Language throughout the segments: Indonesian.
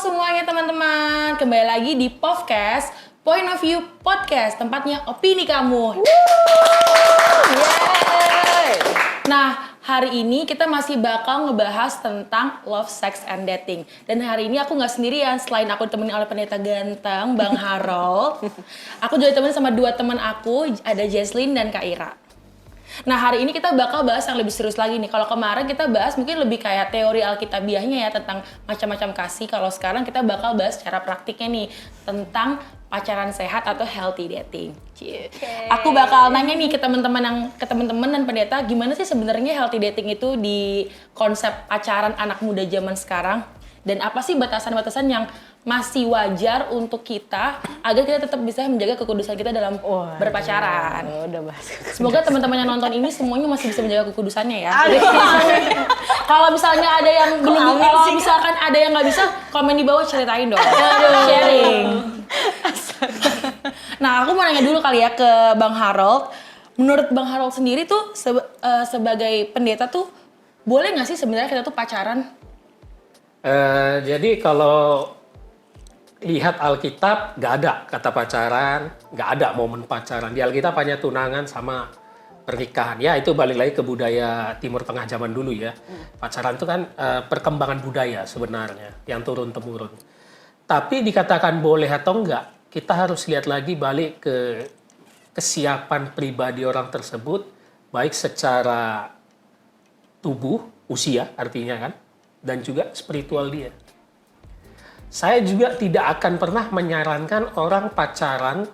semuanya teman-teman, kembali lagi di Podcast Point of View Podcast, tempatnya opini kamu. Yeay. Nah, hari ini kita masih bakal ngebahas tentang love, sex, and dating. Dan hari ini aku nggak sendirian, selain aku ditemenin oleh pendeta ganteng, Bang Harold. Aku juga ditemenin sama dua teman aku, ada Jesslyn dan Kak Ira. Nah, hari ini kita bakal bahas yang lebih serius lagi nih. Kalau kemarin kita bahas mungkin lebih kayak teori alkitabiahnya ya tentang macam-macam kasih. Kalau sekarang kita bakal bahas secara praktiknya nih tentang pacaran sehat atau healthy dating. Okay. Aku bakal nanya nih ke teman-teman dan pendeta, gimana sih sebenarnya healthy dating itu di konsep pacaran anak muda zaman sekarang? Dan apa sih batasan-batasan yang masih wajar untuk kita agar kita tetap bisa menjaga kekudusan kita dalam berpacaran. Udah bahas. Semoga teman-teman yang nonton ini semuanya masih bisa menjaga kekudusannya ya. Kalau misalnya ada yang belum, kalau misalkan ada yang nggak bisa, komen di bawah ceritain dong. Sharing. Nah, aku mau nanya dulu kali ya ke Bang Harold. Menurut Bang Harold sendiri tuh sebagai pendeta tuh boleh nggak sih sebenarnya kita tuh pacaran? Jadi kalau lihat Alkitab, nggak ada kata pacaran, nggak ada momen pacaran. Di Alkitab hanya tunangan sama pernikahan. Ya itu balik lagi ke budaya Timur Tengah zaman dulu ya. Pacaran itu kan perkembangan budaya sebenarnya yang turun-temurun. Tapi dikatakan boleh atau enggak, kita harus lihat lagi balik ke kesiapan pribadi orang tersebut, baik secara tubuh, usia artinya kan, dan juga spiritual dia. Saya juga tidak akan pernah menyarankan orang pacaran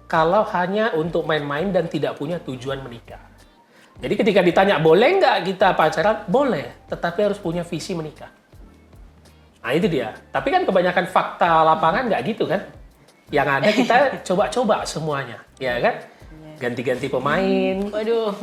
kalau hanya untuk main-main dan tidak punya tujuan menikah. Jadi ketika ditanya, boleh nggak kita pacaran? Boleh, tetapi harus punya visi menikah. Nah itu dia. Tapi kan kebanyakan fakta lapangan nggak gitu kan. Yang ada kita coba-coba semuanya, ya kan? Ganti-ganti pemain. Waduh.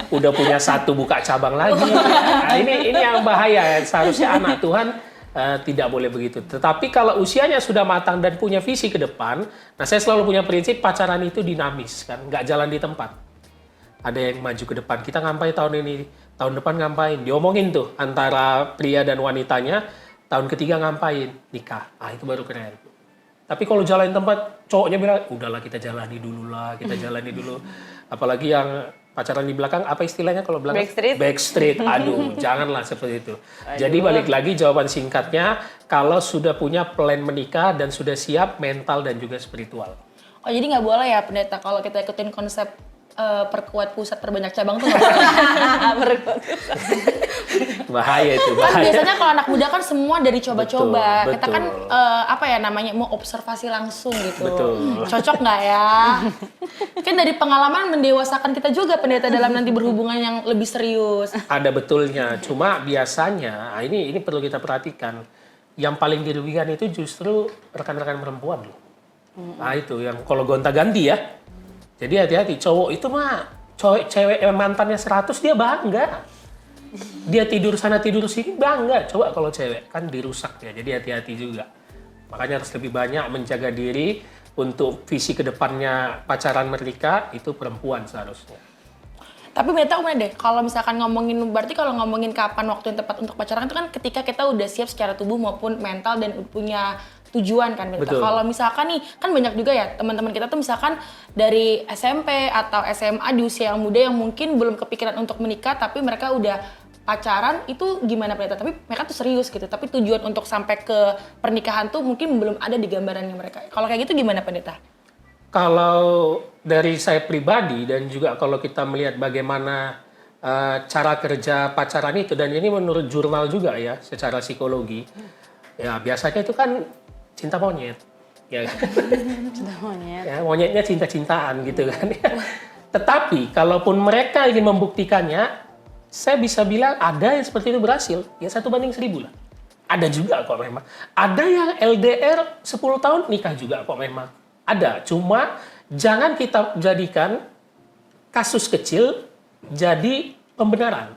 Udah punya satu buka cabang lagi. Nah, ini yang bahaya ya. Seharusnya anak Tuhan tidak boleh begitu. Tetapi kalau usianya sudah matang dan punya visi ke depan, nah saya selalu punya prinsip pacaran itu dinamis kan, nggak jalan di tempat. Ada yang maju ke depan, kita ngapain tahun ini, tahun depan ngapain, diomongin tuh antara pria dan wanitanya, tahun ketiga ngapain, nikah. Ah itu baru keren. Tapi kalau jalan di tempat, cowoknya bilang, udahlah kita jalani dulu lah, kita jalani dulu. Apalagi yang pacaran di belakang, apa istilahnya kalau belakang? Backstreet. Aduh, janganlah seperti itu. Aduh. Jadi balik lagi jawaban singkatnya, kalau sudah punya plan menikah dan sudah siap mental dan juga spiritual. Oh jadi nggak boleh ya pendeta kalau kita ikutin konsep perkuat pusat terbanyak cabang tuh nggak boleh. Bahaya itu, Kan bahaya. biasanya kalau anak muda kan semua dari coba-coba. Betul, Kita kan betul. namanya mau observasi langsung gitu. Betul. Cocok nggak ya? Kan dari pengalaman mendewasakan kita juga pendeta dalam nanti berhubungan yang lebih serius. Ada betulnya. Cuma biasanya, nah ini perlu kita perhatikan. Yang paling dirugikan itu justru rekan-rekan perempuan loh. Nah itu yang kalau gonta-ganti ya. Jadi hati-hati, cowok itu mah cewek mantannya 100 dia bangga. Dia tidur sana tidur sini bangga. Coba kalau cewek kan dirusak ya. Jadi hati-hati juga. Makanya harus lebih banyak menjaga diri untuk visi kedepannya pacaran menikah itu perempuan seharusnya. Tapi pendeta umumnya deh, kalau misalkan berarti kalau ngomongin kapan waktu yang tepat untuk pacaran itu kan ketika kita udah siap secara tubuh maupun mental dan punya tujuan kan pendeta. Kalau misalkan nih, kan banyak juga ya teman-teman kita tuh misalkan dari SMP atau SMA di usia yang muda yang mungkin belum kepikiran untuk menikah tapi mereka udah pacaran, itu gimana pendeta? Tapi mereka tuh serius gitu, tapi tujuan untuk sampai ke pernikahan tuh mungkin belum ada di gambarannya mereka. Kalau kayak gitu gimana pendeta? Kalau dari saya pribadi dan juga kalau kita melihat bagaimana cara kerja pacaran itu, dan ini menurut jurnal juga ya secara psikologi, ya biasanya itu kan cinta monyet, ya. Cinta monyet. Ya, monyetnya cinta-cintaan gitu kan. Tetapi kalaupun mereka ingin membuktikannya, saya bisa bilang ada yang seperti itu berhasil, ya 1:1000 lah. Ada juga kok memang. Ada yang LDR 10 tahun nikah juga kok memang. Ada, cuma jangan kita jadikan kasus kecil jadi pembenaran.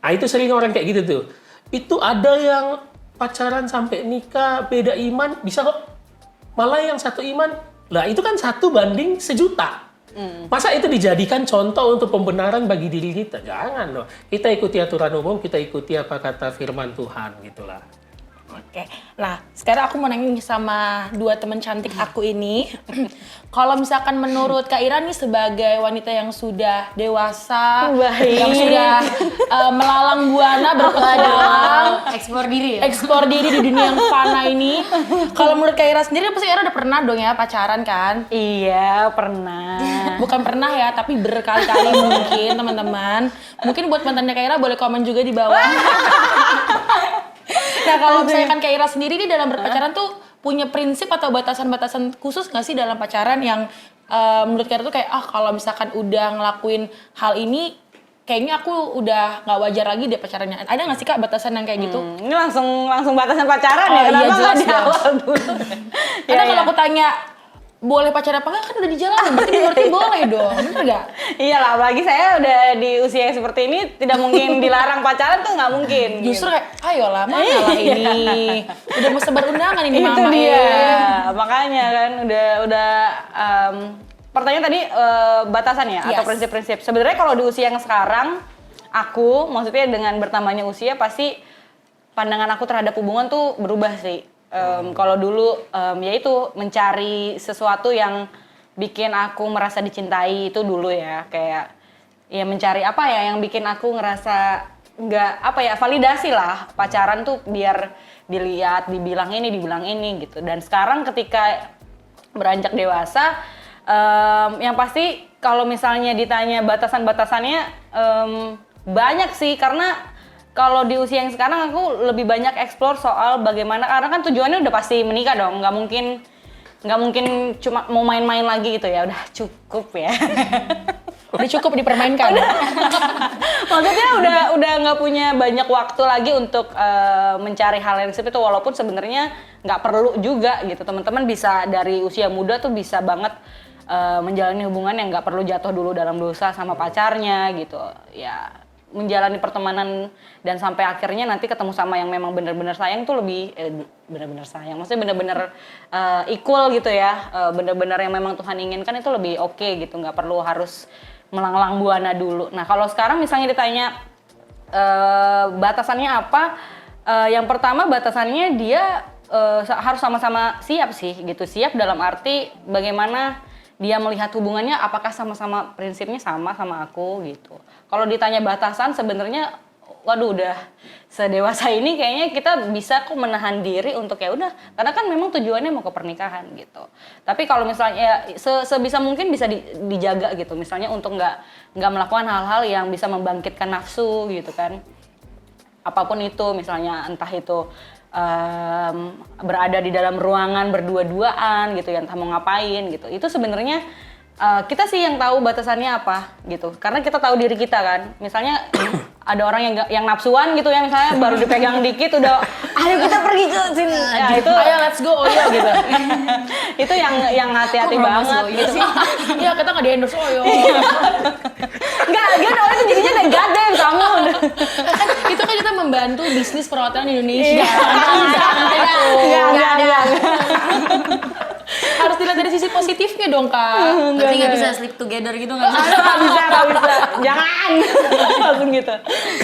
Nah itu sering orang kayak gitu tuh. Itu ada yang pacaran sampai nikah beda iman bisa kok. Malah yang satu iman, lah itu kan 1:1.000.000. Masa itu dijadikan contoh untuk pembenaran bagi diri kita? Jangan loh. Kita ikuti aturan umum, kita ikuti apa kata firman Tuhan gitulah. Oke, nah sekarang aku mau nanya nih sama dua teman cantik aku ini. Kalau misalkan menurut Kak Ira nih sebagai wanita yang sudah dewasa, Baik. yang sudah melalang buana berpetualang, ekspor diri di dunia yang fana ini. Kalau menurut Kak Ira sendiri, pasti Kak Ira udah pernah dong ya pacaran kan? Iya, pernah. Bukan pernah ya, tapi berkali-kali mungkin teman-teman. Mungkin buat mantannya Kak Ira boleh komen juga di bawah. Nah kalau misalkan Kak Ira sendiri nih dalam berpacaran tuh punya prinsip atau batasan-batasan khusus nggak sih dalam pacaran yang menurut Kak Ira tuh kayak kalau misalkan udah ngelakuin hal ini kayaknya aku udah nggak wajar lagi deh pacarannya. Ada nggak sih Kak batasan yang kayak gitu? Ini langsung batasan pacaran ya, Oh, kenapa iya, nggak jelas di dong. awal dulu? Karena kalau aku tanya boleh pacaran apa nggak kan udah dijalanin, berarti berarti boleh dong, bener nggak? Iya lah, apalagi saya udah di usia yang seperti ini, tidak mungkin dilarang pacaran tuh nggak mungkin. Justru kayak, ayolah mana lah ini, udah mau sebar undangan ini Itu mama dia, makanya kan udah pertanyaan tadi batasan ya atau Yes. prinsip-prinsip. Sebenarnya kalau di usia yang sekarang, aku maksudnya dengan bertambahnya usia pasti pandangan aku terhadap hubungan tuh berubah sih. Kalau dulu yaitu mencari sesuatu yang bikin aku merasa dicintai itu dulu ya, kayak ya mencari apa ya yang bikin aku ngerasa nggak apa ya, validasi lah pacaran tuh biar dilihat, dibilang ini gitu. Dan sekarang ketika beranjak dewasa, yang pasti kalau misalnya ditanya batasan-batasannya banyak sih, karena kalau di usia yang sekarang aku lebih banyak explore soal bagaimana, karena kan tujuannya udah pasti menikah dong, nggak mungkin cuma mau main-main lagi gitu ya, udah cukup ya. Udah cukup dipermainkan. Maksudnya udah nggak punya banyak waktu lagi untuk mencari hal yang seperti itu, walaupun sebenarnya nggak perlu juga gitu. Teman-teman bisa dari usia muda tuh bisa banget menjalani hubungan yang nggak perlu jatuh dulu dalam dosa sama pacarnya gitu ya, menjalani pertemanan dan sampai akhirnya nanti ketemu sama yang memang benar-benar sayang tuh lebih benar-benar sayang, maksudnya benar-benar equal gitu ya, benar-benar yang memang Tuhan inginkan itu lebih oke gitu, nggak perlu harus melanglang buana dulu. Nah kalau sekarang misalnya ditanya batasannya apa, yang pertama batasannya dia harus sama-sama siap sih gitu, siap dalam arti bagaimana dia melihat hubungannya, apakah sama-sama prinsipnya sama aku gitu. Kalau ditanya batasan sebenarnya, waduh udah sedewasa ini kayaknya kita bisa kok menahan diri untuk ya udah, karena kan memang tujuannya mau ke pernikahan gitu. Tapi kalau misalnya sebisa mungkin bisa dijaga gitu, misalnya untuk nggak melakukan hal-hal yang bisa membangkitkan nafsu gitu kan. Apapun itu, misalnya entah itu berada di dalam ruangan berdua-duaan gitu ya, entah mau ngapain gitu. Itu sebenarnya kita sih yang tahu batasannya apa gitu. Karena kita tahu diri kita kan. Misalnya ada orang yang nafsuan gitu ya, misalnya baru dipegang dikit udah ayo kita pergi ke sini. Ya, itu Ayo let's go Oyo gitu. itu yang hati-hati banget gitu. Iya kita nggak di endorse Oyo. Enggak, dia orang itu jadinya negatif kamu. Kan itu kan kita membantu bisnis perhotelan di Indonesia. Enggak. Harus dilihat dari sisi positifnya dong Kak. Berarti nggak bisa sleep together gitu nggak bisa? Nggak bisa. Jangan. Langsung gitu.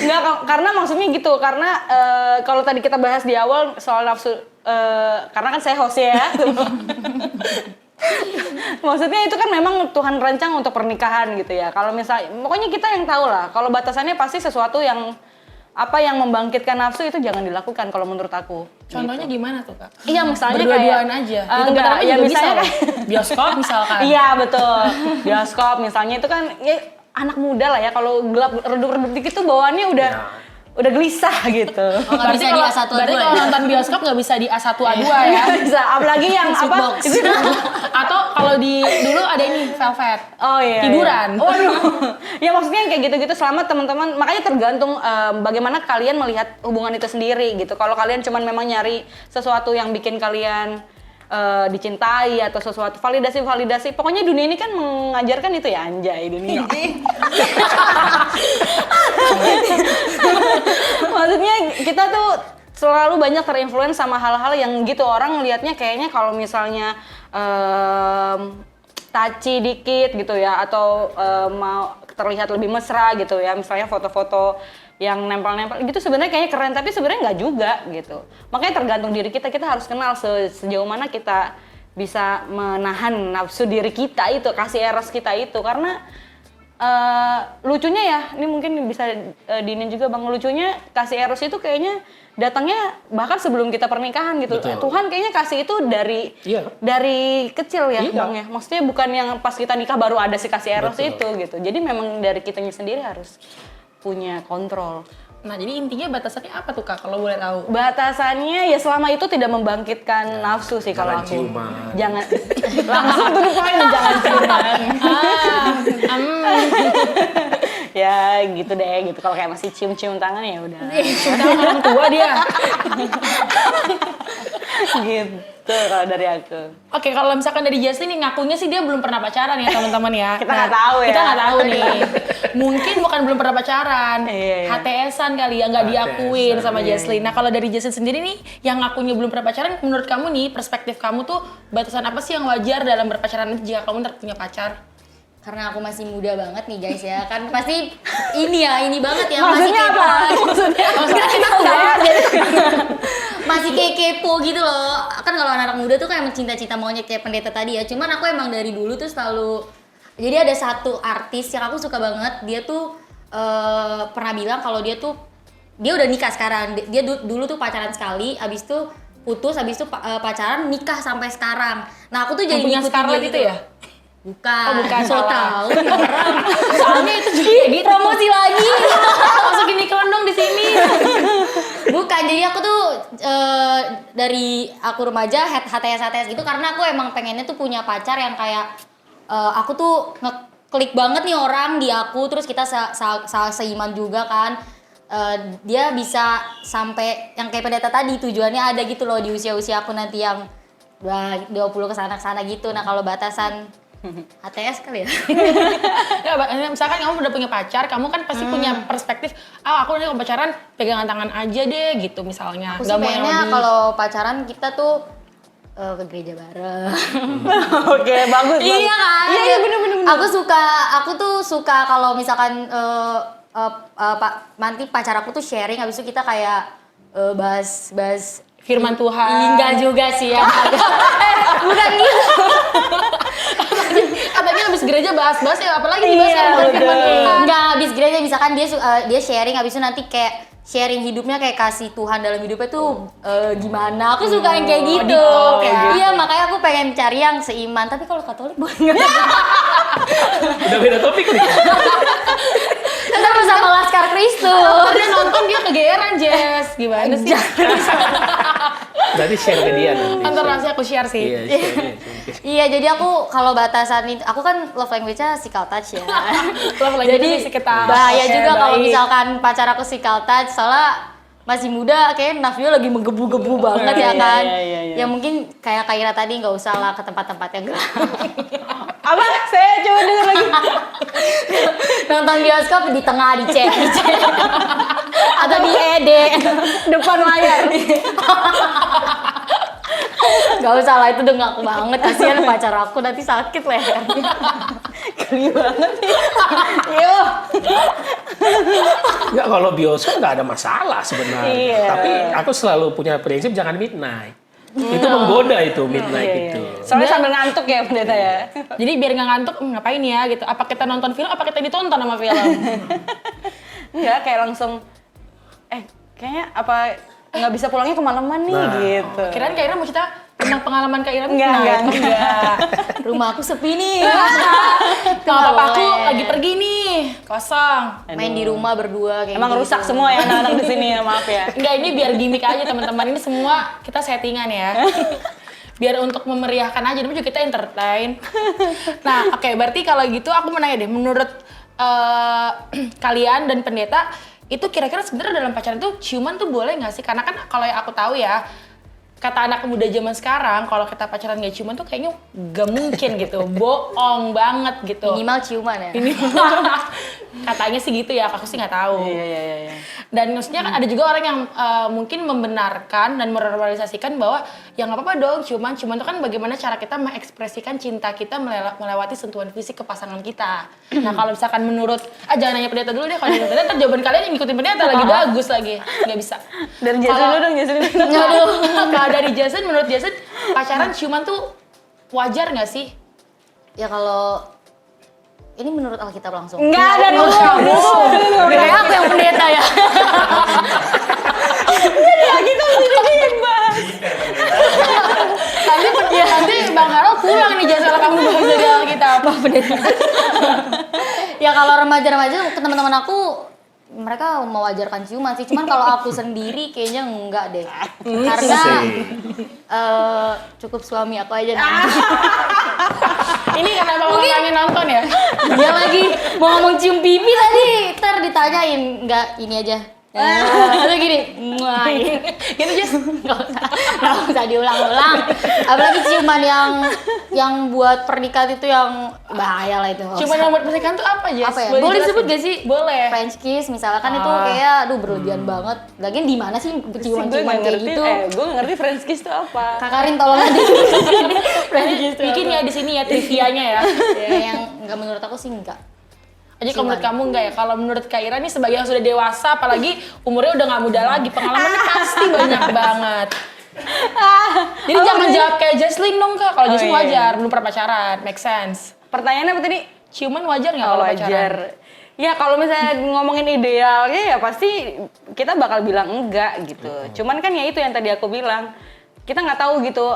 Nggak, karena maksudnya gitu. Karena kalau tadi kita bahas di awal soal nafsu, karena kan saya host ya. Maksudnya itu kan memang Tuhan rancang untuk pernikahan gitu ya. Kalau misalnya, pokoknya kita yang tahu lah. Kalau batasannya pasti sesuatu yang yang membangkitkan nafsu itu jangan dilakukan kalau menurut aku. Contohnya gimana tuh Kak? Iya, misalnya berdua-duaan kayak aja. enggak, ya misalnya bisa loh. Bioskop misalkan. Iya betul, bioskop misalnya itu kan ya, anak muda lah ya, kalau gelap redup-redup dikit tuh bawaannya udah gelisah gitu. Oh, nggak bisa di A1 A2 berarti ya? kalau nonton bioskop nggak bisa di A1 A2 ya. Nggak bisa, apalagi yang apa? Box. Atau kalau dulu ada ini Velvet. Oh iya. Hiburan. Iya. Waduh. Ya maksudnya kayak gitu-gitu, selama teman-teman, makanya tergantung bagaimana kalian melihat hubungan itu sendiri gitu. Kalau kalian cuman memang nyari sesuatu yang bikin kalian dicintai atau sesuatu validasi, pokoknya dunia ini kan mengajarkan itu ya, anjay dunia. Maksudnya kita tuh selalu banyak terinfluence sama hal-hal yang gitu, orang ngelihatnya kayaknya kalau misalnya touchy dikit gitu ya, atau mau terlihat lebih mesra gitu ya, misalnya foto-foto yang nempel-nempel gitu sebenarnya kayaknya keren, tapi sebenarnya nggak juga gitu. Makanya tergantung diri kita harus kenal sejauh mana kita bisa menahan nafsu diri kita itu, kasih eros kita itu. Karena lucunya ya, ini mungkin bisa diinin juga Bang, lucunya kasih eros itu kayaknya datangnya bahkan sebelum kita pernikahan gitu. Betul. Tuhan kayaknya kasih itu Iya. dari kecil ya Iya. Bang ya. Maksudnya bukan yang pas kita nikah baru ada si kasih eros Betul. itu gitu. Jadi memang dari kitanya sendiri harus punya kontrol. Nah, jadi intinya batasannya apa tuh Kak, kalau boleh tahu? Batasannya ya selama itu tidak membangkitkan nafsu sih kalau Jangan aku. ciuman. Jangan langsung to the point, jangan ciuman. Ya gitu deh gitu. Kalau kayak masih cium-cium tangan ya udah. Cinta orang tua dia. Gitu kalau dari aku. Oke, kalau misalkan dari Jasmine nih ngakunya sih dia belum pernah pacaran ya teman-teman ya. Kita nggak tahu ya. Kita nggak tahu nih. Mungkin bukan belum pernah pacaran, Iya, iya. HTS-an kali ya nggak diakuin HTS-an, sama iya, Jasmine. Nah kalau dari Jasmine sendiri nih, yang ngakunya belum pernah pacaran, menurut kamu nih perspektif kamu tuh batasan apa sih yang wajar dalam berpacaran jika kamu ntar punya pacar? Karena aku masih muda banget nih guys ya, kan pasti ini banget ya, Maksudnya masih apa? kepo. Maksudnya kita tua. Masih kayak kepo gitu loh. Kan kalau anak muda tuh kayak mencinta-cinta maunya kayak pendeta tadi ya. Cuman aku emang dari dulu tuh selalu, jadi ada satu artis yang aku suka banget, dia tuh pernah bilang kalau dia udah nikah sekarang. Dia dulu tuh pacaran sekali, abis itu putus, abis itu pacaran nikah sampai sekarang. Nah aku tuh jadi Yang punya ngikutin Scarlett dia itu gitu. ya? Bukan. Oh, bukan, So salah. tahu nih orang. Soalnya itu juga kayak gitu. Promosi lagi. Masukin iklan dong di sini. Bukan, jadi aku tuh dari aku remaja HTS gitu karena aku emang pengennya tuh punya pacar yang kayak aku tuh ngeklik banget nih orang di aku, terus kita seiman juga kan. Dia bisa sampai yang kayak pendeta tadi, tujuannya ada gitu loh di usia-usia aku nanti yang udah 20 kesana gitu. Nah kalau batasan HTS kali ya. Ya, misalkan kamu udah punya pacar, kamu kan pasti punya perspektif, aku nanti kalau pacaran pegangan tangan aja deh gitu misalnya. Aku sih Nggak mau yang pengennya lebih. kalau pacaran kita tuh ke gereja bareng. Oke, bagus. Iya kan? Iya, bener. Aku tuh suka kalau misalkan nanti pacar aku tuh sharing, habis itu kita kayak bahas Firman Tuhan. Enggak juga sih ya. Bukan gitu. Katanya habis gereja bahas-bahas ya, apalagi dibahas Iya, yang bukan firman betul. Tuhan. Enggak, habis gereja misalkan dia sharing, habis itu nanti kayak sharing hidupnya, kayak kasih Tuhan dalam hidupnya tuh gimana. Aku suka yang kayak gitu. di-talk ya. Iya, makanya aku pengen cari yang seiman. Tapi kalau Katolik boleh nggak? Udah beda topik nih. Ntar bersama Laskar Kristus. Dia nonton dia kegeeran, Jess. Gimana sih? Berarti share ke dia nanti. Ntar nanti aku share sih. Iya, share. Iya, jadi aku kalau batasan itu, aku kan love language-nya physical touch ya. Love language-nya Jadi physical. bahaya Oke, juga kalau baik. misalkan pacar aku physical touch, soalnya masih muda, kayak nafsunya lagi menggebu-gebu banget ya kan. Iya. Ya mungkin kayak Kaira tadi, nggak usah lah ke tempat-tempat yang gelap. Apa? Saya coba denger lagi. Nonton bioskop di tengah, di cek. Atau di ED. Depan layar. Gak usah lah, itu udah ngaku banget. Kasihan pacar aku nanti sakit lehernya. Geli banget nih. Yo. Enggak, kalau bioskop nggak ada masalah sebenarnya. Iya. Tapi aku selalu punya prinsip jangan midnight. Itu menggoda itu midnight Iya, itu. Soalnya sambil ngantuk ya pendeta ya. Jadi biar nggak ngantuk, ngapain ya gitu. Apa kita nonton film, apa kita ditonton sama film? Enggak, kayak langsung kayaknya apa nggak bisa pulangnya kemalaman nih Nah. gitu. Kirain Kak Ira mau cerita tentang pengalaman Kak Ira Enggak. Rumah aku sepi nih. Kalau Nggak papaku boleh. lagi pergi nih, kosong. Main di rumah berdua kayak Emang gitu. rusak semua ya anak-anak di sini ya, maaf ya. Enggak, ini biar gimmick aja teman-teman. Ini semua kita settingan ya. Biar untuk memeriahkan aja, tapi juga kita entertain. Nah, oke, berarti kalau gitu aku mau nanya deh, menurut kalian dan pendeta, itu kira-kira sebenarnya dalam pacaran tuh ciuman tuh boleh nggak sih? Karena kan kalau yang aku tahu ya, kata anak muda zaman sekarang, kalau kita pacaran nggak ciuman tuh kayaknya gak mungkin gitu, bohong banget gitu. Minimal ciuman ya. Ini Katanya sih gitu ya, aku sih nggak tahu. Iya. Dan maksudnya kan ada juga orang yang mungkin membenarkan dan menormalisasikan bahwa ya nggak apa-apa dong, cuman itu kan bagaimana cara kita mengekspresikan cinta kita melewati sentuhan fisik ke pasangan kita. Nah kalau misalkan menurut, jangan nanya pendeta dulu deh, kalau nanya pendeta jawaban kalian yang ngikutin pendeta lagi bagus lagi, nggak bisa. Dari Jason dulu dong, Jason. Aduh, kalau dari Jason, menurut Jason pacaran ciuman tuh wajar nggak sih? Ya kalau ini menurut Alkitab langsung. Enggak ada dulu. Kayak aku yang pendeta ya. Ya gitu mesti dibahas. Nanti Bang Harold pulang nih jangan salah kamu bahas dari Alkitab apa pendeta. Ya kalau remaja-remaja ke teman-teman aku mereka mewajarkan ciuman sih, cuman kalau aku sendiri kayaknya enggak deh. Karena cukup suami aku aja nanti. Ini karena Bang pengen nonton ya? Dia lagi mau ngomong cium pipi tadi, ntar ditanyain, enggak ini aja. Atau gini, Gitu Jess. nggak usah diulang-ulang. Apalagi ciuman yang buat pernikahan itu yang bahaya lah itu. Ciuman yang buat pernikahan tuh apa Jess? Apa ya? Boleh disebut gak sih? Boleh. French kiss misalkan itu kayak aduh berlebihan banget. Lagian di mana sih ciuman-ciuman kayak gitu? Gue ngerti French kiss itu apa. Kak Karin tolong nanti French kiss itu Bikin ya di sini ya trivianya ya. ya, yang enggak menurut aku sih enggak. Jadi kalau menurut kamu enggak ya? Kalau menurut Kak Ira nih sebagai yang sudah dewasa, apalagi umurnya udah nggak muda lagi, pengalamannya pasti banyak banget. Jadi jangan jawab kayak Jesslyn dong Kak. Kalau Jesslyn iya. wajar, belum pernah pacaran, make sense. Pertanyaannya apa tadi? Ciuman wajar nggak kalau pacaran? Wajar. Ya kalau misalnya ngomongin idealnya ya pasti kita bakal bilang enggak gitu. Cuman kan ya itu yang tadi aku bilang. Kita nggak tahu gitu,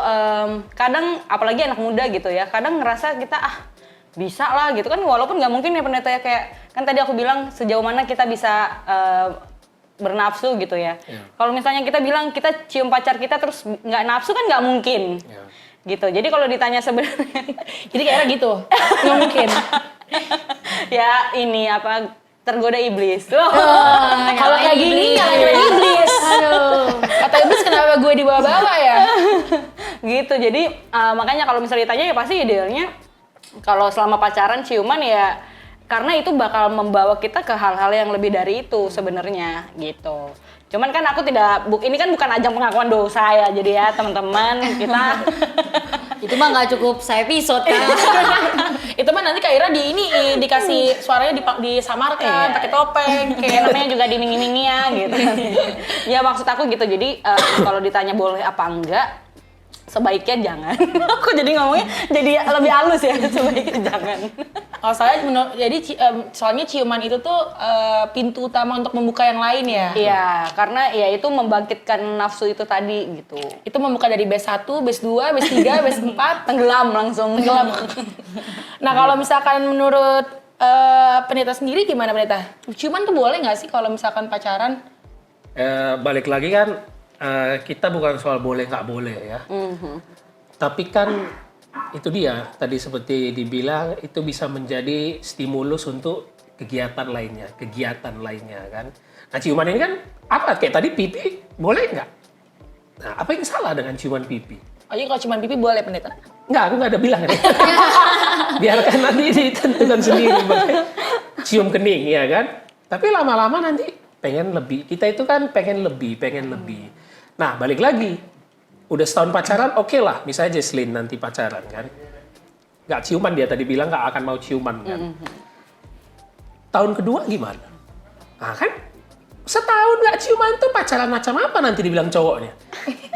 kadang apalagi anak muda gitu ya, kadang ngerasa kita bisa lah gitu kan, walaupun nggak mungkin ya pendeta ya, kayak kan tadi aku bilang sejauh mana kita bisa bernafsu gitu ya. Kalau misalnya kita bilang kita cium pacar kita terus nggak nafsu kan nggak mungkin. Gitu. Jadi kalau ditanya sebenarnya Jadi kayaknya gitu, nggak mungkin. ya ini apa tergoda iblis. Kalau kayak gini nyalain iblis. Aduh. Kata iblis kenapa gue dibawa-bawa ya? Gitu. Jadi makanya kalau misalnya ditanya ya pasti idealnya kalau selama pacaran ciuman ya karena itu bakal membawa kita ke hal-hal yang lebih dari itu sebenarnya gitu. Cuman kan aku ini kan bukan ajang pengakuan dosa ya, jadi ya teman-teman kita Itu mah nggak cukup se-episode kan. Itu mah nanti Kak Ira dikasih suaranya disamarkan, pakai topeng, kayak namanya juga dimingi-mingi ya gitu. Ya maksud aku gitu, jadi kalau ditanya boleh apa enggak, sebaiknya jangan. Aku jadi ngomongnya jadi lebih halus ya, sebaiknya jangan. Soalnya ciuman itu tuh pintu utama untuk membuka yang lain ya. Iya, karena ya itu membangkitkan nafsu itu tadi gitu. Itu membuka dari base 1, base 2, base 3, base 4, Tenggelam langsung. tenggelam. Nah kalau misalkan menurut pendeta sendiri gimana pendeta? Ciuman tuh boleh nggak sih kalau misalkan pacaran? Balik lagi kan, kita bukan soal boleh nggak boleh ya. Tapi kan itu dia, tadi seperti dibilang, itu bisa menjadi stimulus untuk kegiatan lainnya kan. Nah ciuman ini kan, apa? Kayak tadi pipi, boleh nggak? Nah apa yang salah dengan ciuman pipi? Oh iya kalau ciuman pipi boleh pendeta? Nggak, aku nggak ada bilang. Biarkan nanti ditentukan sendiri. Cium kening ya kan. Tapi lama-lama nanti pengen lebih. Kita itu kan pengen lebih. Nah balik lagi. Udah setahun pacaran, oke lah. Misalnya Jesslyn nanti pacaran kan. Nggak ciuman, dia tadi bilang nggak akan mau ciuman kan. Tahun kedua gimana? Nah kan setahun nggak ciuman tuh pacaran macam apa nanti dibilang cowoknya.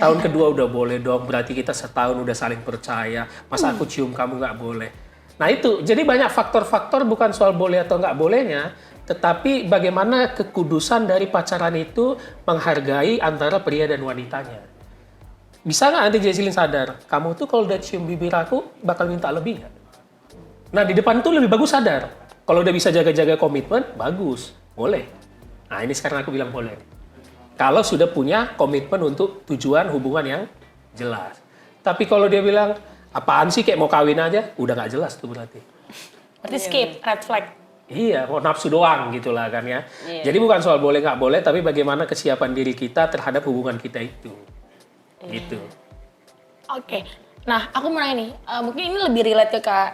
Tahun kedua udah boleh dong, berarti kita setahun udah saling percaya. Masa aku cium kamu nggak boleh? Nah itu, jadi banyak faktor-faktor bukan soal boleh atau nggak bolehnya, tetapi bagaimana kekudusan dari pacaran itu menghargai antara pria dan wanitanya. Bisa nggak nanti Jesslyn sadar, kamu tuh kalau udah cium bibir aku bakal minta lebih nggak? Nah di depan tuh lebih bagus sadar. Kalau udah bisa jaga-jaga komitmen, bagus, boleh. Nah ini sekarang aku bilang boleh. Kalau sudah punya komitmen untuk tujuan hubungan yang jelas. Tapi kalau dia bilang, apaan sih kayak mau kawin aja, udah nggak jelas tuh berarti. Berarti skip, red flag. Iya, mau nafsu doang gitu lah kan ya. Jadi bukan soal boleh nggak boleh, tapi bagaimana kesiapan diri kita terhadap hubungan kita itu. Gitu. Oke. Nah, aku mau nanya nih, mungkin ini lebih relate ke Kak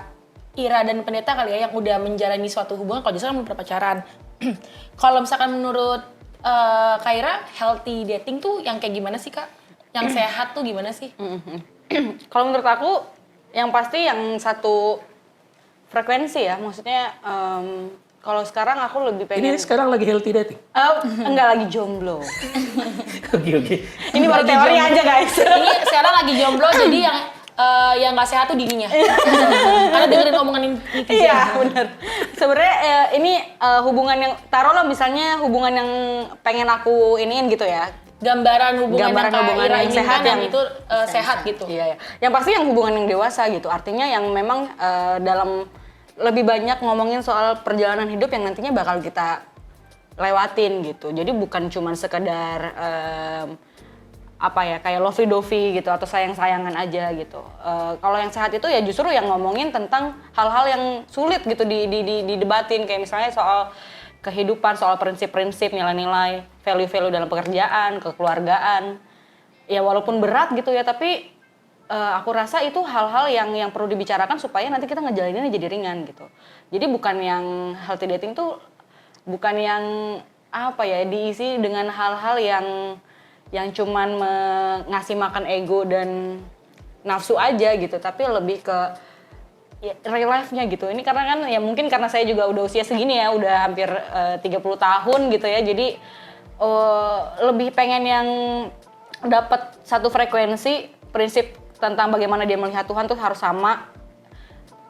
Ira dan Pendeta kali ya yang udah menjalani suatu hubungan, kalau justru kan berpacaran. Kalau misalkan menurut Kak Ira, healthy dating tuh yang kayak gimana sih Kak? Yang sehat tuh gimana sih? Kalau menurut aku, yang pasti yang satu frekuensi ya, maksudnya kalau sekarang aku lebih pengen... Ini sekarang lagi healthy dating? Enggak, lagi jomblo. Oke. Ini baru teori aja guys. Ini sekarang lagi jomblo, jadi yang nggak sehat tuh dininya. Karena dengerin omongan netizen. Iya benar. Sebenarnya ini hubungan yang taruhlah misalnya hubungan yang pengen aku iniin gitu ya. Gambaran hubungan Gambaran yang Kak hubungan Ira yang inginkan sehat, yang yang itu sehat gitu. Iya ya. Yang pasti yang hubungan yang dewasa gitu. Artinya yang memang dalam lebih banyak ngomongin soal perjalanan hidup yang nantinya bakal kita lewatin gitu. Jadi bukan cuma sekedar apa ya kayak lovey-dovey gitu atau sayang-sayangan aja gitu. Kalau yang sehat itu ya justru yang ngomongin tentang hal-hal yang sulit gitu didebatin kayak misalnya soal kehidupan, soal prinsip-prinsip, nilai-nilai, value-value dalam pekerjaan, kekeluargaan. Ya walaupun berat gitu ya, tapi aku rasa itu hal-hal yang perlu dibicarakan supaya nanti kita ngejalaninnya jadi ringan gitu. Jadi bukan yang healthy dating tuh bukan yang apa ya diisi dengan hal-hal yang cuman ngasih makan ego dan nafsu aja gitu, tapi lebih ke ya, real life-nya gitu. Ini karena kan ya mungkin karena saya juga udah usia segini ya, udah hampir 30 tahun gitu ya. Jadi lebih pengen yang dapat satu frekuensi, prinsip tentang bagaimana dia melihat Tuhan tuh harus sama,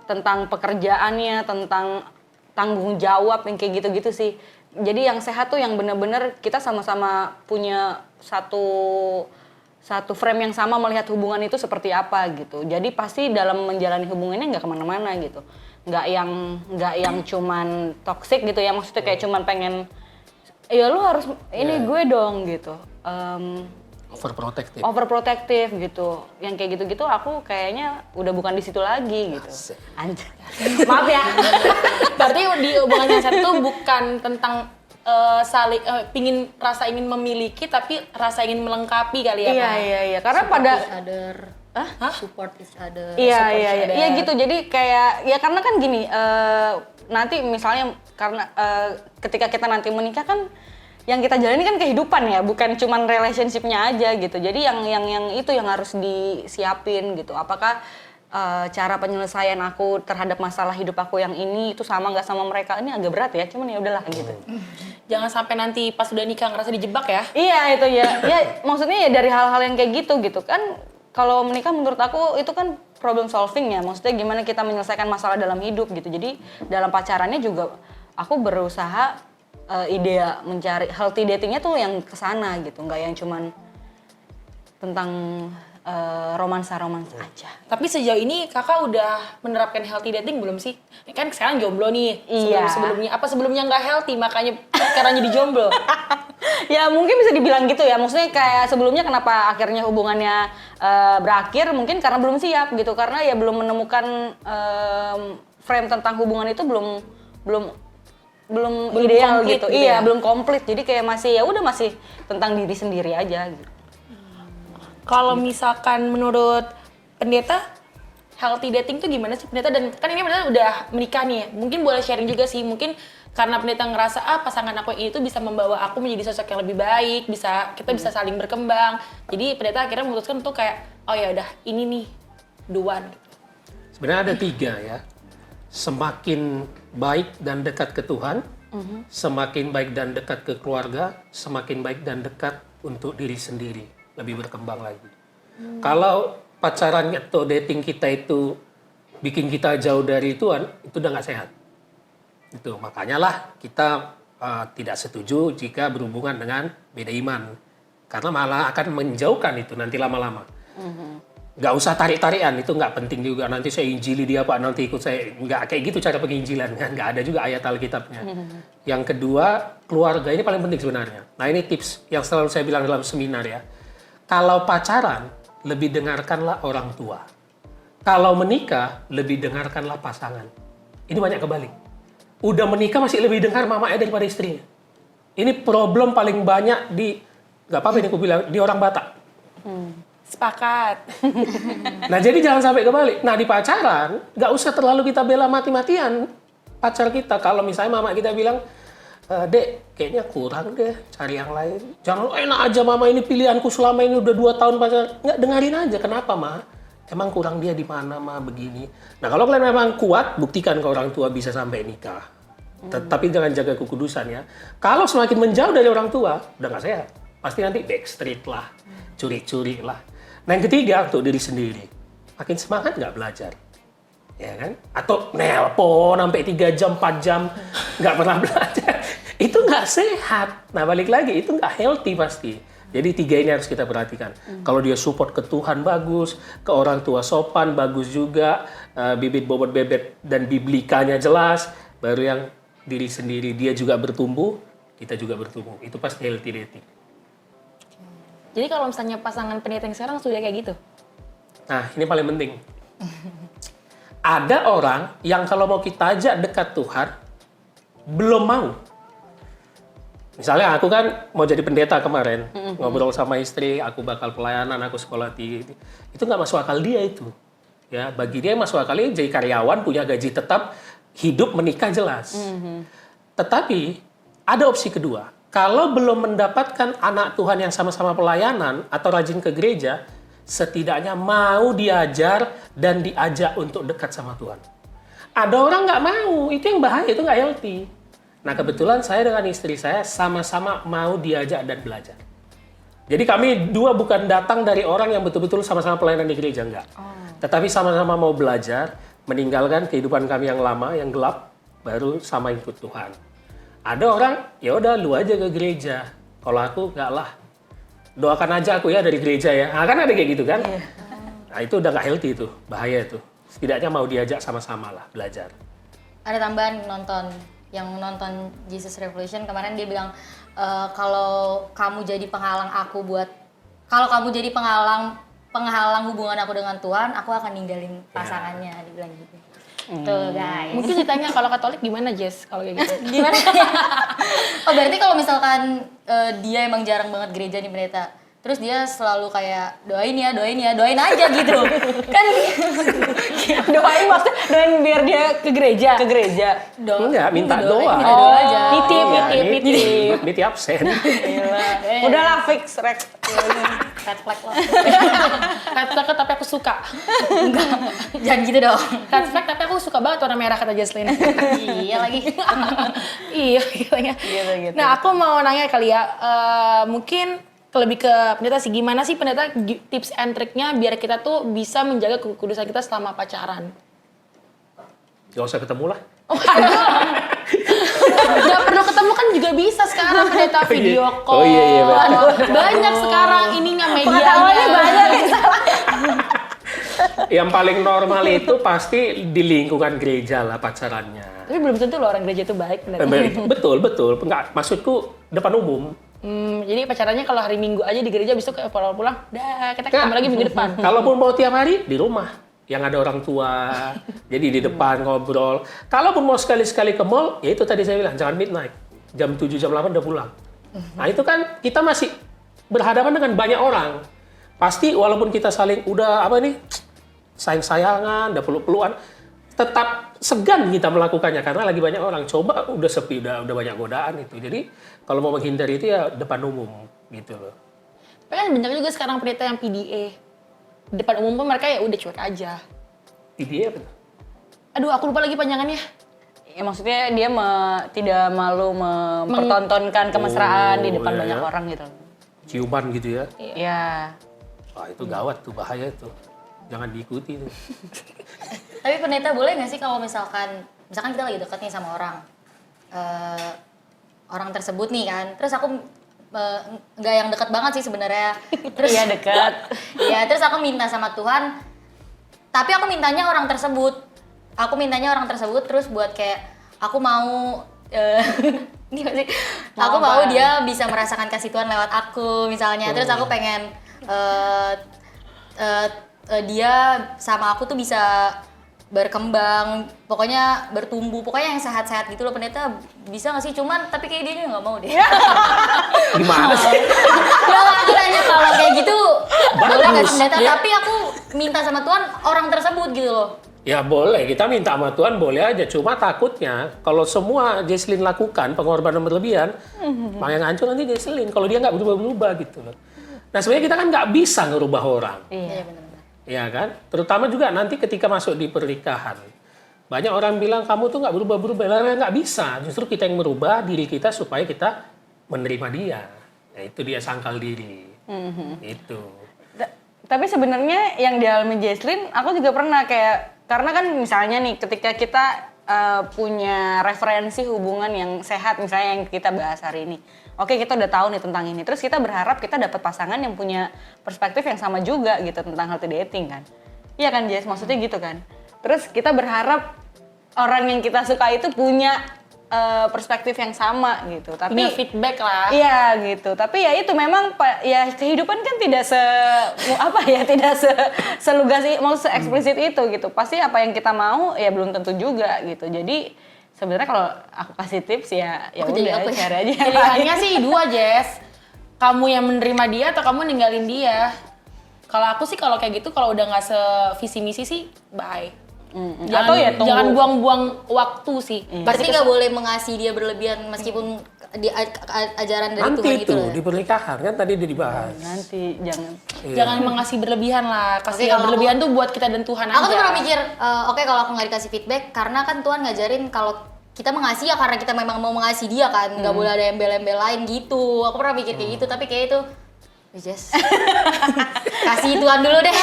tentang pekerjaannya, tentang tanggung jawab yang kayak gitu-gitu sih. Jadi yang sehat tuh yang benar-benar kita sama-sama punya satu frame yang sama melihat hubungan itu seperti apa gitu. Jadi pasti dalam menjalani hubungannya nggak kemana-mana gitu. Nggak yang cuman toxic gitu ya, maksudnya kayak cuman pengen ya lu harus ini gue dong gitu. Overprotective gitu. Yang kayak gitu-gitu aku kayaknya udah bukan di situ lagi gitu. Anjir. Maaf ya. Berarti di hubungan yang sehat tuh bukan tentang saling rasa ingin memiliki, tapi rasa ingin melengkapi kali ya Kak? Iya. Karena pada Support each other. Iya gitu. Jadi kayak ya karena kan gini, nanti misalnya karena ketika kita nanti menikah kan yang kita jalani kan kehidupan ya, bukan cuman relationship-nya aja gitu. Jadi yang itu yang harus disiapin gitu. Apakah cara penyelesaian aku terhadap masalah hidup aku yang ini itu sama nggak sama mereka? Ini agak berat ya, cuman ya udahlah gitu. Jangan sampai nanti pas udah nikah ngerasa dijebak ya. Iya itu ya. Ya maksudnya ya dari hal-hal yang kayak gitu kan. Kalau menikah menurut aku itu kan problem solving ya. Maksudnya gimana kita menyelesaikan masalah dalam hidup gitu. Jadi dalam pacarannya juga aku berusaha ide mencari healthy datingnya tuh yang kesana gitu. Nggak yang cuman tentang romansa-romansa aja. Tapi sejauh ini kakak udah menerapkan healthy dating belum sih? Kan sekarang jomblo nih. Iya. Sebelumnya nggak healthy makanya sekarang jadi jomblo? Ya mungkin bisa dibilang gitu ya. Maksudnya kayak sebelumnya kenapa akhirnya hubungannya berakhir mungkin karena belum siap gitu. Karena ya belum menemukan frame tentang hubungan itu belum ideal gitu. Iya, belum komplit. Jadi kayak masih tentang diri sendiri aja gitu. Kalau misalkan menurut Pendeta, healthy dating tuh gimana sih Pendeta? Dan kan ini Pendeta udah menikah nih, mungkin boleh sharing juga sih. Mungkin karena Pendeta ngerasa pasangan aku yang itu bisa membawa aku menjadi sosok yang lebih baik, kita bisa saling berkembang. Jadi Pendeta akhirnya memutuskan untuk kayak, oh ya udah ini nih, the one. Sebenarnya ada 3 ya. Semakin baik dan dekat ke Tuhan, semakin baik dan dekat ke keluarga, semakin baik dan dekat untuk diri sendiri. Lebih berkembang lagi. Kalau pacaran atau dating kita itu bikin kita jauh dari Tuhan, itu udah nggak sehat. Itu makanya lah kita tidak setuju jika berhubungan dengan beda iman, karena malah akan menjauhkan itu nanti lama-lama. Nggak usah tarik-tarikan, itu nggak penting juga. Nanti saya injili dia Pak, nanti ikut saya. Nggak kayak gitu cara penginjilan, kan? Nggak ada juga ayat Alkitabnya. Yang kedua, keluarga ini paling penting sebenarnya. Nah ini tips yang selalu saya bilang dalam seminar ya. Kalau pacaran, lebih dengarkanlah orang tua. Kalau menikah, lebih dengarkanlah pasangan. Ini banyak kebalik. Udah menikah masih lebih dengar mamanya daripada istrinya. Ini problem paling banyak nggak apa-apa ini aku bilang, di orang Batak. Sepakat. Nah jadi jangan sampai kebalik. Nah di pacaran nggak usah terlalu kita bela mati-matian pacar kita. Kalau misalnya mama kita bilang, Dek kayaknya kurang deh, cari yang lain. Jangan enak aja mama, ini pilihanku selama ini udah 2 tahun pacaran. Nggak, dengerin aja kenapa ma? Emang kurang dia di mana ma begini. Nah kalau kalian memang kuat, buktikan ke orang tua bisa sampai nikah. Tapi jangan jaga kekudusan ya. Kalau semakin menjauh dari orang tua, udah nggak sehat. Pasti nanti backstreet lah, curi-curi lah. Nah yang ketiga, untuk diri sendiri. Makin semangat nggak belajar? Ya kan? Atau nelpon sampai 3 jam, 4 jam, nggak pernah belajar. Itu nggak sehat. Nah balik lagi, itu nggak healthy pasti. Jadi 3 ini harus kita perhatikan. Kalau dia support ke Tuhan bagus, ke orang tua sopan bagus juga, bibit bobot bebet dan biblikanya jelas, baru yang diri sendiri dia juga bertumbuh, kita juga bertumbuh. Itu pasti healthy dating. Jadi kalau misalnya pasangan pendeta yang sekarang sudah kayak gitu? Nah, ini paling penting. Ada orang yang kalau mau kita ajak dekat Tuhan, belum mau. Misalnya aku kan mau jadi pendeta kemarin, ngobrol sama istri, aku bakal pelayanan, aku sekolah tinggi. Itu nggak masuk akal dia itu. Ya, bagi dia masuk akal jadi karyawan, punya gaji tetap, hidup menikah jelas. Tetapi ada opsi kedua. Kalau belum mendapatkan anak Tuhan yang sama-sama pelayanan atau rajin ke gereja, setidaknya mau diajar dan diajak untuk dekat sama Tuhan. Ada orang nggak mau, itu yang bahaya, itu nggak healthy. Nah kebetulan saya dengan istri saya sama-sama mau diajak dan belajar. Jadi kami dua bukan datang dari orang yang betul-betul sama-sama pelayanan di gereja, enggak. Tetapi sama-sama mau belajar, meninggalkan kehidupan kami yang lama, yang gelap, baru sama ikut Tuhan. Ada orang, ya udah lu aja ke gereja. Kalau aku enggak lah. Doakan aja aku ya dari gereja ya. Nah, kan ada kayak gitu kan? Nah itu udah nggak healthy itu, bahaya itu. Setidaknya mau diajak sama-sama lah belajar. Ada tambahan yang nonton Jesus Revolution kemarin dia bilang kalau kamu jadi penghalang penghalang hubungan aku dengan Tuhan, aku akan ninggalin pasangannya, dia bilang gitu. Tuh guys. Mungkin ditanya kalau Katolik gimana Jess kalau kayak gitu? Gimana? Oh berarti kalau misalkan dia emang jarang banget gereja nih pendeta, terus dia selalu kayak doain aja gitu kan. Doain maksudnya doain biar dia ke gereja. Enggak, minta doain, doa. minta doa aja. Nitip absen. Udahlah fix red flag loh. Red flag tapi aku suka. Jangan gitu dong. Red flag tapi aku suka banget warna merah kata Jesslyn. Iya lagi. Iya katanya. Gitu. Nah aku mau nanya kali ya, mungkin lebih ke pendeta sih, gimana sih pendeta tips and triknya biar kita tuh bisa menjaga kekudusan kita selama pacaran? Gak usah ketemu lah. Gak perlu ketemu kan juga bisa sekarang pendeta video call. Oh iya, betul. Banyak sekarang ininya Pengetahuannya medianya. banyak. Yang paling normal itu pasti di lingkungan gereja lah pacarannya. Tapi belum tentu loh orang gereja itu baik pendeta. Betul. Enggak, maksudku depan umum. Jadi pacarannya kalau hari Minggu aja di gereja, besok pulang, dah kita ketemu lagi minggu depan. Kalaupun mau tiap hari di rumah yang ada orang tua, jadi di depan ngobrol. Kalaupun mau sekali-sekali ke mall, ya itu tadi saya bilang jangan midnight, jam 7 jam 8 udah pulang. Nah itu kan kita masih berhadapan dengan banyak orang. Pasti walaupun kita saling udah sayang-sayangan, udah peluk-pelukan, tetap segan kita melakukannya karena lagi banyak orang. Coba udah sepi, udah banyak godaan itu. Jadi kalau mau menghindari itu ya depan umum gitu loh. Tapi kan banyak juga sekarang pendeta yang PDA. Depan umum pun mereka ya udah cuek aja. PDA apa? Aduh aku lupa lagi panjangannya. Ya, maksudnya dia tidak malu mempertontonkan kemesraan di depan banyak orang gitu. Ciuman gitu ya. Iya. Wah itu gawat tuh, bahaya tuh. Jangan diikuti tuh. Tapi pendeta boleh nggak sih kalau misalkan kita lagi deket nih sama orang tersebut nih kan, terus aku nggak yang deket banget sih sebenarnya, terus Iya dekat. ya terus aku minta sama Tuhan, tapi aku mintanya orang tersebut terus buat kayak aku mau gimana sih? Aku mau dia bisa merasakan kasih Tuhan lewat aku misalnya, terus aku pengen dia sama aku tuh bisa berkembang, pokoknya bertumbuh, pokoknya yang sehat-sehat gitu loh pendeta, bisa nggak sih? Cuman tapi kayak dia nggak mau deh. Gimana sih? Ya aku nanya kalau kayak gitu Boleh nggak bagus. sih pendeta? Ya. Tapi aku minta sama Tuhan orang tersebut gitu loh. Ya boleh, kita minta sama Tuhan boleh aja. Cuma takutnya kalau semua Jesslyn lakukan pengorbanan berlebihan, yang hancur nanti Jesslyn. Kalau dia nggak berubah-berubah gitu loh. Nah sebenarnya kita kan nggak bisa ngerubah orang, Iya benar-benar. ya kan? Terutama juga nanti ketika masuk di pernikahan. Banyak orang bilang kamu tuh nggak berubah-berubah, nggak bisa. Justru kita yang merubah diri kita supaya kita menerima dia. Nah, itu dia sangkal diri. Itu. Tapi sebenarnya yang dialami Jesslyn, aku juga pernah kayak, karena kan misalnya nih ketika kita punya referensi hubungan yang sehat, misalnya yang kita bahas hari ini. Oke, kita udah tahu nih tentang ini. Terus kita berharap kita dapat pasangan yang punya perspektif yang sama juga gitu tentang healthy dating kan. Iya kan Jess, maksudnya gitu kan. Terus kita berharap orang yang kita suka itu punya perspektif yang sama gitu. Tapi Punya feedback lah. iya gitu. Tapi ya itu memang ya kehidupan kan tidak tidak selugas mau se-eksplisit itu gitu. Pasti apa yang kita mau ya belum tentu juga gitu. Jadi sebenarnya kalau aku kasih tips ya Jadi udah aku ya. cari aja yang Pilihannya lain. sih dua, Jess. Kamu yang menerima dia atau kamu ninggalin dia. Kalau aku sih kalau kayak gitu, kalau udah nggak sevisi misi sih, bye. Jangan, Atau ya tunggu. jangan buang-buang waktu sih. Berarti nggak boleh mengasihi dia berlebihan meskipun di ajaran dari Nanti Tuhan itu itu loh. di pernikahan kan tadi udah dibahas. Nanti jangan. Jangan mengasih berlebihan lah. Kasih Oke, yang kalau berlebihan tuh buat kita dan Tuhan Aku aja. tuh pernah mikir, oke kalau aku nggak dikasih feedback, karena kan Tuhan ngajarin kalau kita mengasihi ya karena kita memang mau mengasihi dia kan, nggak boleh ada embel-embel lain gitu. Aku pernah mikir kayak gitu, tapi kayak itu, Jess, kasih Tuhan dulu deh,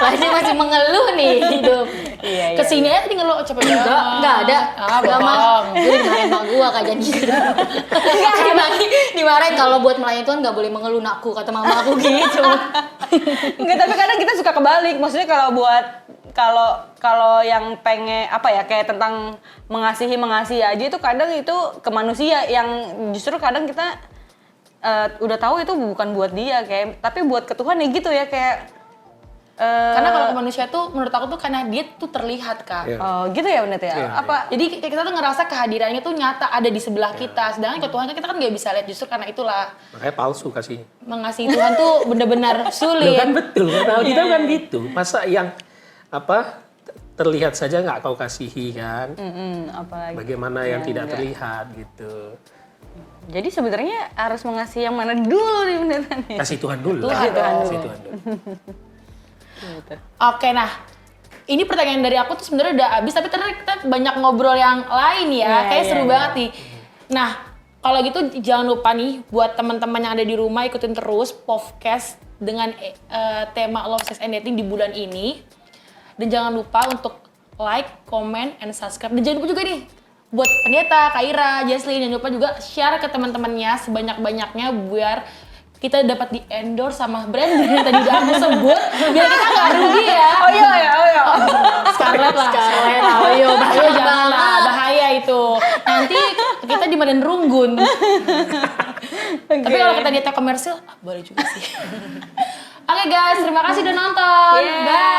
masih mengeluh nih hidup. Iya. Kesini aja tinggal lo capek banget. Nggak ada, Ah, nggak mah. bohong. Gue dimarahin sama gue kayak gitu. Dimarahin kalau buat melayani Tuhan nggak boleh mengeluh nakku kata mama aku gitu. Enggak, tapi kadang kita suka kebalik. Maksudnya kalau yang pengen kayak tentang mengasihi aja itu kadang itu ke manusia yang justru kadang kita udah tahu itu bukan buat dia kayak, tapi buat ke Tuhan ya gitu ya kayak Karena kalau ke manusia tuh menurut aku tuh karena dia tuh terlihat, Kak. Iya. gitu ya bener ya. Iya, Apa Jadi kita tuh ngerasa kehadirannya tuh nyata ada di sebelah kita. Sedangkan ke Tuhan kan kita kan nggak bisa lihat, justru karena itulah Makanya palsu kasihnya. mengasihi Tuhan tuh benar-benar Loh sulit. kan betul kan kita kan gitu. Masa yang terlihat saja nggak kau kasihi kan? apalagi. Bagaimana yang tidak enggak. terlihat gitu. Jadi sebenarnya harus mengasihi yang mana dulu nih beneran nih. Kasih Tuhan dulu. Tuhan dong. Kasih Tuhan dulu. Gitu. Oke, nah ini pertanyaan dari aku tuh sebenarnya udah habis, tapi ternyata kita banyak ngobrol yang lain ya. Kayak seru banget nih. Nah, kalau gitu jangan lupa nih buat teman-teman yang ada di rumah ikutin terus podcast dengan tema Love, Sex, and Dating di bulan ini. Dan jangan lupa untuk like, comment, and subscribe. Dan jangan lupa juga nih buat pendeta, Kaira, Jesslyn, jangan lupa juga share ke teman-temannya sebanyak-banyaknya biar kita dapat di endorse sama brand-brand yang tadi udah aku sebut, biar kita nggak rugi ya. Oh iya. Scarlett lah. Scarlett, Ayo, bahaya bahaya jangan lah, banget. bahaya itu. Nanti kita dimarahin runggun. Tapi kalau kita diet komersil, boleh juga sih. Oke guys, terima kasih udah nonton. Yeah. Bye.